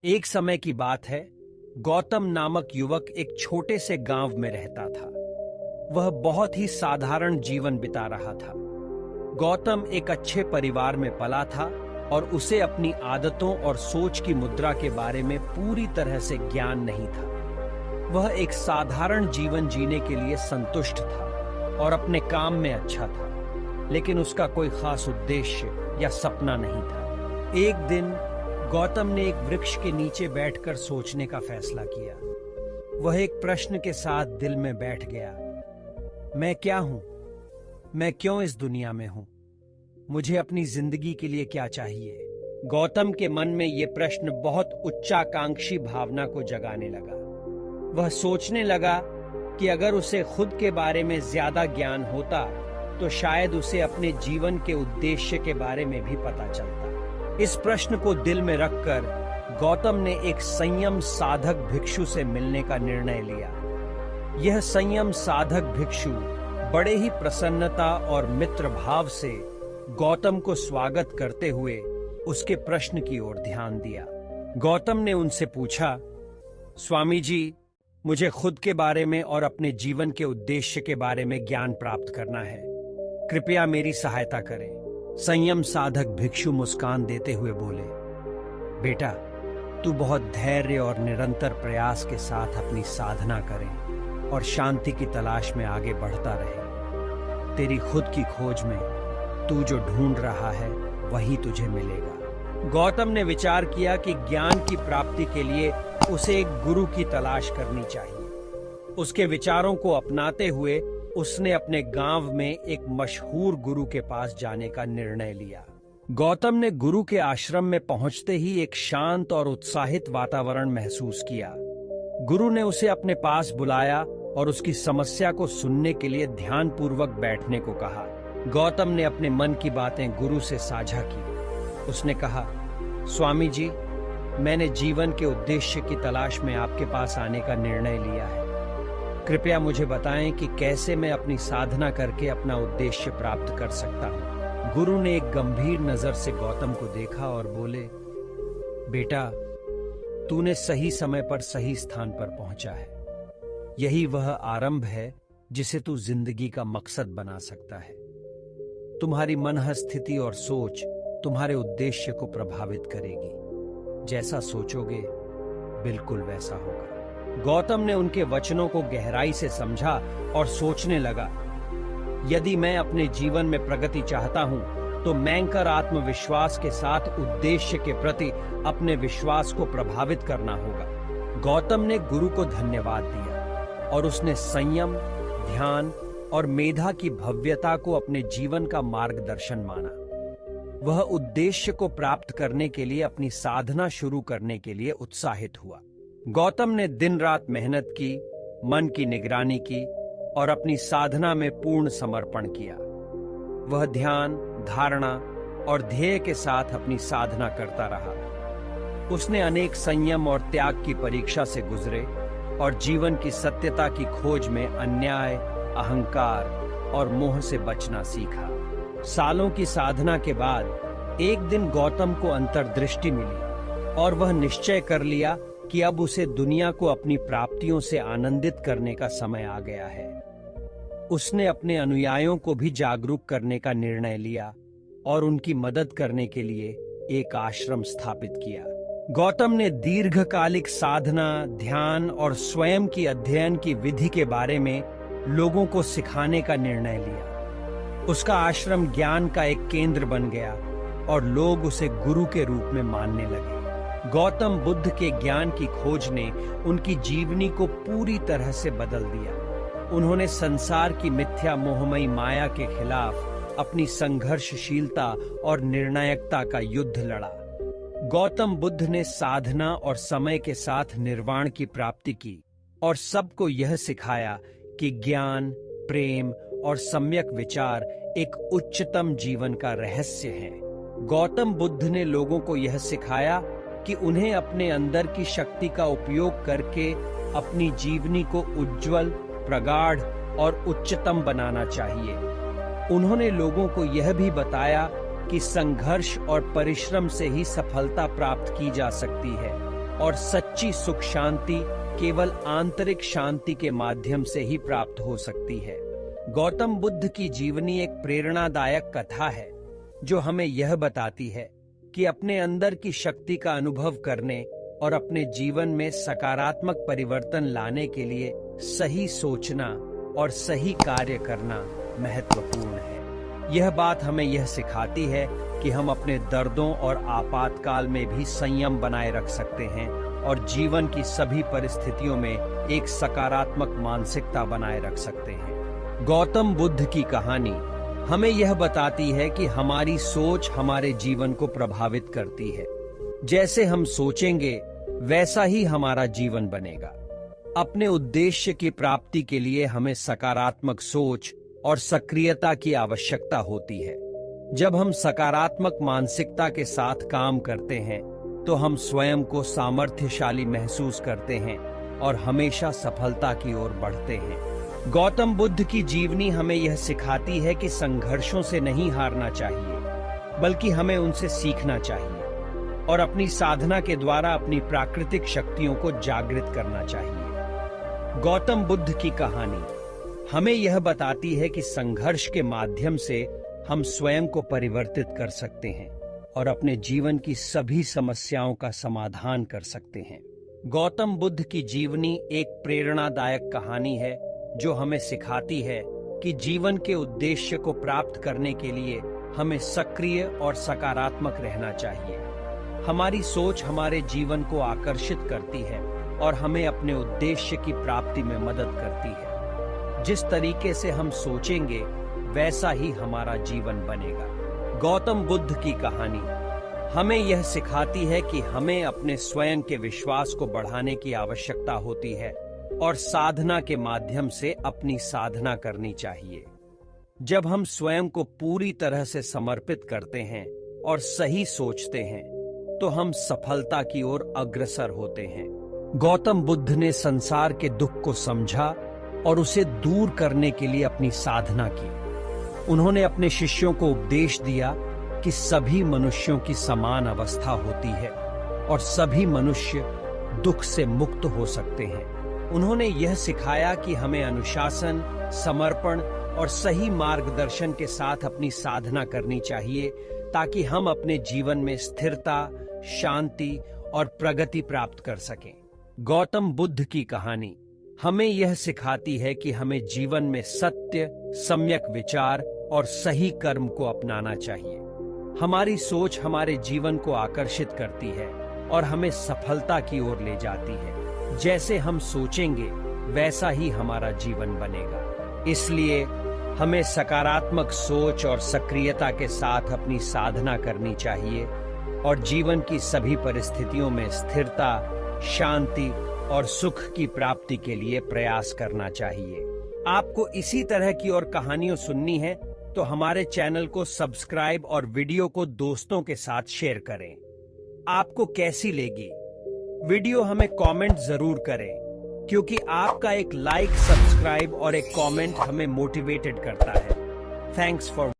एक समय की बात है। गौतम नामक युवक एक छोटे से गांव में रहता था। वह बहुत ही साधारण जीवन बिता रहा था। गौतम एक अच्छे परिवार में पला था और उसे अपनी आदतों और सोच की मुद्रा के बारे में पूरी तरह से ज्ञान नहीं था। वह एक साधारण जीवन जीने के लिए संतुष्ट था और अपने काम में अच्छा था, लेकिन उसका कोई खास उद्देश्य या सपना नहीं था। एक दिन गौतम ने एक वृक्ष के नीचे बैठकर सोचने का फैसला किया। वह एक प्रश्न के साथ दिल में बैठ गया। मैं क्या हूं? मैं क्यों इस दुनिया में हूं? मुझे अपनी जिंदगी के लिए क्या चाहिए? गौतम के मन में यह प्रश्न बहुत उच्चाकांक्षी भावना को जगाने लगा। वह सोचने लगा कि अगर उसे खुद के बारे में ज्यादा ज्ञान होता तो शायद उसे अपने जीवन के उद्देश्य के बारे में भी पता चलता। इस प्रश्न को दिल में रखकर गौतम ने एक संयम साधक भिक्षु से मिलने का निर्णय लिया। यह संयम साधक भिक्षु बड़े ही प्रसन्नता और मित्र भाव से गौतम को स्वागत करते हुए उसके प्रश्न की ओर ध्यान दिया। गौतम ने उनसे पूछा, स्वामी जी, मुझे खुद के बारे में और अपने जीवन के उद्देश्य के बारे में ज्ञान प्राप्त करना है। कृपया मेरी सहायता करें। संयम साधक भिक्षु मुस्कान देते हुए बोले, बेटा, तू बहुत धैर्य और निरंतर प्रयास के साथ अपनी साधना करे और शांति की तलाश में आगे बढ़ता रहे। तेरी खुद की खोज में तू जो ढूंढ रहा है वही तुझे मिलेगा। गौतम ने विचार किया कि ज्ञान की प्राप्ति के लिए उसे एक गुरु की तलाश करनी चाहिए। उसके विचारों को अपनाते हुए उसने अपने गांव में एक मशहूर गुरु के पास जाने का निर्णय लिया। गौतम ने गुरु के आश्रम में पहुंचते ही एक शांत और उत्साहित वातावरण महसूस किया। गुरु ने उसे अपने पास बुलाया और उसकी समस्या को सुनने के लिए ध्यानपूर्वक बैठने को कहा। गौतम ने अपने मन की बातें गुरु से साझा की। उसने कहा, स्वामी जी, मैंने जीवन के उद्देश्य की तलाश में आपके पास आने का निर्णय लिया है। कृपया मुझे बताएं कि कैसे मैं अपनी साधना करके अपना उद्देश्य प्राप्त कर सकता हूं। गुरु ने एक गंभीर नजर से गौतम को देखा और बोले, बेटा, तूने सही समय पर सही स्थान पर पहुंचा है। यही वह आरंभ है जिसे तू जिंदगी का मकसद बना सकता है। तुम्हारी मनः स्थिति और सोच तुम्हारे उद्देश्य को प्रभावित करेगी। जैसा सोचोगे बिल्कुल वैसा होगा। गौतम ने उनके वचनों को गहराई से समझा और सोचने लगा, यदि मैं अपने जीवन में प्रगति चाहता हूं तो मैंकर आत्मविश्वास के साथ उद्देश्य के प्रति अपने विश्वास को प्रभावित करना होगा। गौतम ने गुरु को धन्यवाद दिया और उसने संयम, ध्यान और मेधा की भव्यता को अपने जीवन का मार्गदर्शन माना। वह उद्देश्य को प्राप्त करने के लिए अपनी साधना शुरू करने के लिए उत्साहित हुआ। गौतम ने दिन रात मेहनत की, मन की निगरानी की और अपनी साधना में पूर्ण समर्पण किया। वह ध्यान, धारणा और ध्येय के साथ अपनी साधना करता रहा। उसने अनेक संयम और त्याग की परीक्षा से गुजरे और जीवन की सत्यता की खोज में अन्याय, अहंकार और मोह से बचना सीखा। सालों की साधना के बाद एक दिन गौतम को अंतर्दृष्टि मिली और वह निश्चय कर लिया कि अब उसे दुनिया को अपनी प्राप्तियों से आनंदित करने का समय आ गया है। उसने अपने अनुयायियों को भी जागरूक करने का निर्णय लिया और उनकी मदद करने के लिए एक आश्रम स्थापित किया। गौतम ने दीर्घकालिक साधना, ध्यान और स्वयं की अध्ययन की विधि के बारे में लोगों को सिखाने का निर्णय लिया। उसका आश्रम ज्ञान का एक केंद्र बन गया और लोग उसे गुरु के रूप में मानने लगे। गौतम बुद्ध के ज्ञान की खोज ने उनकी जीवनी को पूरी तरह से बदल दिया। उन्होंने संसार की मिथ्या मोहमयी माया के खिलाफ अपनी संघर्षशीलता और निर्णायकता का युद्ध लड़ा। गौतम बुद्ध ने साधना और समय के साथ निर्वाण की प्राप्ति की और सबको यह सिखाया कि ज्ञान, प्रेम और सम्यक विचार एक उच्चतम जीवन का रहस्य है। गौतम बुद्ध ने लोगों को यह सिखाया कि उन्हें अपने अंदर की शक्ति का उपयोग करके अपनी जीवनी को उज्जवल, प्रगाढ़ और उच्चतम बनाना चाहिए। उन्होंने लोगों को यह भी बताया कि संघर्ष और परिश्रम से ही सफलता प्राप्त की जा सकती है। और सच्ची सुख शांति केवल आंतरिक शांति के माध्यम से ही प्राप्त हो सकती है। गौतम बुद्ध की जीवनी एक प्रेरणादायक कथा है जो हमें यह बताती है कि अपने अंदर की शक्ति का अनुभव करने और अपने जीवन में सकारात्मक परिवर्तन लाने के लिए सही सोचना और सही कार्य करना महत्वपूर्ण है। यह बात हमें यह सिखाती है कि हम अपने दर्दों और आपातकाल में भी संयम बनाए रख सकते हैं और जीवन की सभी परिस्थितियों में एक सकारात्मक मानसिकता बनाए रख सकते हैं। गौतम बुद्ध की कहानी हमें यह बताती है कि हमारी सोच हमारे जीवन को प्रभावित करती है। जैसे हम सोचेंगे वैसा ही हमारा जीवन बनेगा। अपने उद्देश्य की प्राप्ति के लिए हमें सकारात्मक सोच और सक्रियता की आवश्यकता होती है। जब हम सकारात्मक मानसिकता के साथ काम करते हैं तो हम स्वयं को सामर्थ्यशाली महसूस करते हैं और हमेशा सफलता की ओर बढ़ते हैं। गौतम बुद्ध की जीवनी हमें यह सिखाती है कि संघर्षों से नहीं हारना चाहिए, बल्कि हमें उनसे सीखना चाहिए और अपनी साधना के द्वारा अपनी प्राकृतिक शक्तियों को जागृत करना चाहिए। गौतम बुद्ध की कहानी हमें यह बताती है कि संघर्ष के माध्यम से हम स्वयं को परिवर्तित कर सकते हैं और अपने जीवन की सभी समस्याओं का समाधान कर सकते हैं। गौतम बुद्ध की जीवनी एक प्रेरणादायक कहानी है जो हमें सिखाती है कि जीवन के उद्देश्य को प्राप्त करने के लिए हमें सक्रिय और सकारात्मक रहना चाहिए। हमारी सोच हमारे जीवन को आकर्षित करती है और हमें अपने उद्देश्य की प्राप्ति में मदद करती है। जिस तरीके से हम सोचेंगे वैसा ही हमारा जीवन बनेगा। गौतम बुद्ध की कहानी हमें यह सिखाती है कि हमें अपने स्वयं के विश्वास को बढ़ाने की आवश्यकता होती है और साधना के माध्यम से अपनी साधना करनी चाहिए। जब हम स्वयं को पूरी तरह से समर्पित करते हैं और सही सोचते हैं तो हम सफलता की ओर अग्रसर होते हैं। गौतम बुद्ध ने संसार के दुख को समझा और उसे दूर करने के लिए अपनी साधना की। उन्होंने अपने शिष्यों को उपदेश दिया कि सभी मनुष्यों की समान अवस्था होती है और सभी मनुष्य दुख से मुक्त हो सकते हैं। उन्होंने यह सिखाया कि हमें अनुशासन, समर्पण और सही मार्गदर्शन के साथ अपनी साधना करनी चाहिए ताकि हम अपने जीवन में स्थिरता, शांति और प्रगति प्राप्त कर सकें। गौतम बुद्ध की कहानी हमें यह सिखाती है कि हमें जीवन में सत्य, सम्यक विचार और सही कर्म को अपनाना चाहिए। हमारी सोच हमारे जीवन को आकर्षित करती है और हमें सफलता की ओर ले जाती है। जैसे हम सोचेंगे वैसा ही हमारा जीवन बनेगा। इसलिए हमें सकारात्मक सोच और सक्रियता के साथ अपनी साधना करनी चाहिए और जीवन की सभी परिस्थितियों में स्थिरता, शांति और सुख की प्राप्ति के लिए प्रयास करना चाहिए। आपको इसी तरह की और कहानियां सुननी है तो हमारे चैनल को सब्सक्राइब और वीडियो को दोस्तों के साथ शेयर करें। आपको कैसी लगी वीडियो हमें कमेंट जरूर करें, क्योंकि आपका एक लाइक, सब्सक्राइब और एक कमेंट हमें मोटिवेटेड करता है। Thanks for